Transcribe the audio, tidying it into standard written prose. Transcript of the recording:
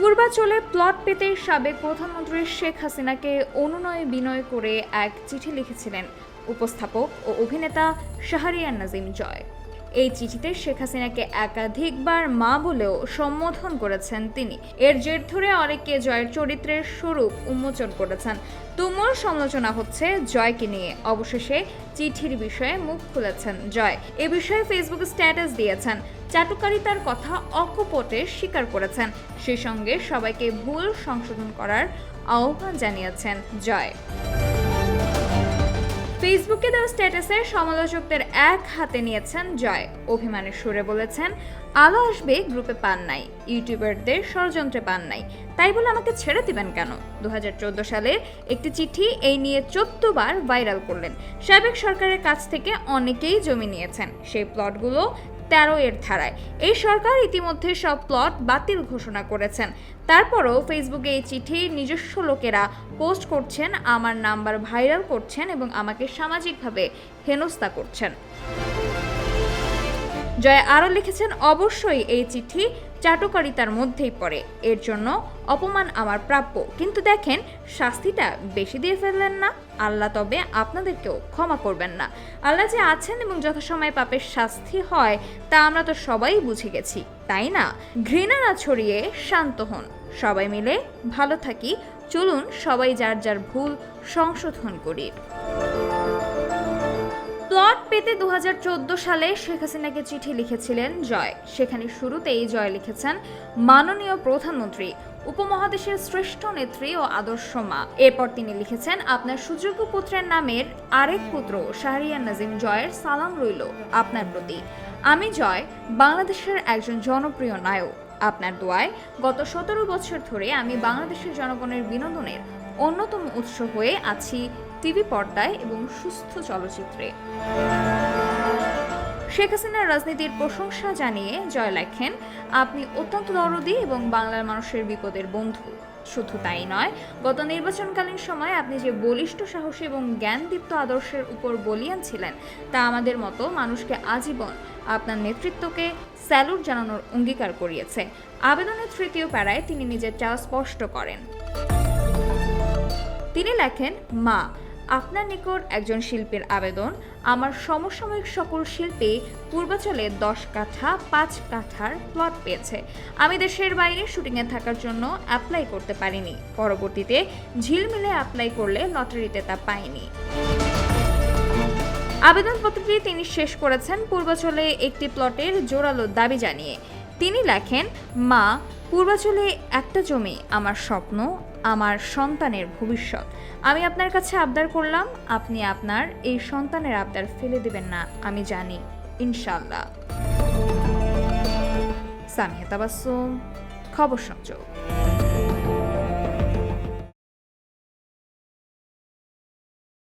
পূর্বাচলে plot পেতে সাবেক প্রধানমন্ত্রী শেখ হাসিনাকে অনুনয় বিনয় করে এক চিঠি লিখেছিলেন উপস্থাপক ও অভিনেতা শাহরিয়ার নাজিম জয়। এই চিঠিতে শেখ হাসিনাকে একাধিকবার মা বলেও সম্বোধন করেছেন তিনি। এর জের ধরে অনেকে জয়ের চরিত্রের স্বরূপ উন্মোচন করেছেন। তুমুল সমালোচনা হচ্ছে জয়কে নিয়ে। অবশেষে চিঠির বিষয়ে মুখ খুলেছেন জয়। এ বিষয়ে ফেসবুকে স্ট্যাটাস দিয়েছেন। চাটুকারিতার কথা অকপটে স্বীকার করেছেন। সেই সঙ্গে সবাইকে ভুল সংশোধন করার আহ্বান জানিয়েছেন জয়। ফেসবুকে দেওয়া স্ট্যাটাসে সমালোচকদের এক হাতে নিয়েছেন জয়। অভিমানের সুরে বলেছেন, আলো আসবে গ্রুপে পান নাই, ইউটিউবারদের ষড়যন্ত্রে পান নাই, তাই বলে আমাকে ছেড়ে দিবেন কেন? 2014 সালের একটি চিঠি এই নিয়ে 14 বার ভাইরাল করলেন। সাবেক সরকারের কাছ থেকে অনেকেই জমি নিয়েছেন, সেই প্লটগুলো 13 এর ধারায়। এই সরকার ইতিমধ্যে সব প্লট বাতিল ঘোষণা করেছেন। তারপরও ফেসবুকে এই চিঠি নিজস্ব লোকেরা পোস্ট করছেন, আমার নাম্বার ভাইরাল করছেন এবং আমাকে সামাজিকভাবে হেনস্থা করছেন। জয় আরও লিখেছেন, অবশ্যই এই চিঠি চাটুকারিতার মধ্যেই পড়ে, এর জন্য অপমান আমার প্রাপ্য, কিন্তু দেখেন শাস্তিটা বেশি দিয়ে ফেললেন না। আল্লাহ তবে আপনাদেরকেও ক্ষমা করবেন না। আল্লাহ যে আছেন এবং যথাসময়ে পাপের শাস্তি হয় তা আমরা তো সবাই বুঝে গেছি, তাই না? ঘৃণা না ছড়িয়ে শান্ত হন, সবাই মিলে ভালো থাকি, চলুন সবাই যার যার ভুল সংশোধন করি। প্লট পেতে 2014 সালে শেখ হাসিনাকে চিঠি লিখেছিলেন জয়। সেখানে শুরুতেই জয় লিখেছেন, মাননীয় প্রধানমন্ত্রী, উপমহাদেশের শ্রেষ্ঠ নেত্রী ও আদর্শ মা। এরপর তিনি লিখেছেন, আপনার সুযোগ্য পুত্রের নামের আরেক পুত্র শাহরিয়ার নাজিম জয়ের সালাম রইল আপনার প্রতি। আমি জয় বাংলাদেশের একজন জনপ্রিয় নায়ক। আপনার দোয়ায় গত 17 বছর ধরে আমি বাংলাদেশের জনগণের বিনোদনের অন্যতম উৎস হয়ে আছি টিভি পর্দায় এবং সুস্থ চলচ্চিত্রে। শেখ হাসিনার রাজনীতির প্রশংসা জানিয়ে জয় লেখেন, আপনি অত্যন্ত দরদী এবং বাংলার মানুষের বিপদের বন্ধু। শুধু তাই নয়, গত নির্বাচনকালীন সময় আপনি যে বলিষ্ঠ সাহসী এবং জ্ঞানদীপ্ত আদর্শের উপর বলিয়ান ছিলেন তা আমাদের মতো মানুষকে আজীবন আপনার নেতৃত্বকে স্যালুট জানানোর অঙ্গীকার করিয়েছে। আবেদনের 3য় প্যারায় তিনি নিজের চাওয়া স্পষ্ট করেন। তিনি লেখেন, মা, আপনার নিকট একজন শিল্পীর আবেদন। আমার সমসাময়িক সকল শিল্পী পূর্বাচলে 10 কাঠা 5 কাঠার প্লট পেয়েছে। আমি দেশের বাইরে শুটিংয়ে থাকার জন্য অ্যাপ্লাই করতে পারিনি। পরবর্তীতে ঝিলমিলে অ্যাপ্লাই করলে লটারিতে তা পাইনি। আবেদনপত্রটি তিনি শেষ করেছেন পূর্বাচলে একটি প্লটের জোরালো দাবি জানিয়ে। তিনি লেখেন, মা, পূর্বাচলে একটা জমি আমার স্বপ্ন, আমার সন্তানের ভবিষ্যৎ। আমি আপনার কাছে আবদার করলাম, আপনি আপনার এই সন্তানের আবদার ফেলে দেবেন না, আমি জানি, ইনশাআল্লাহ। সামিয়া তাবাসসুম, খবর সংযোগ।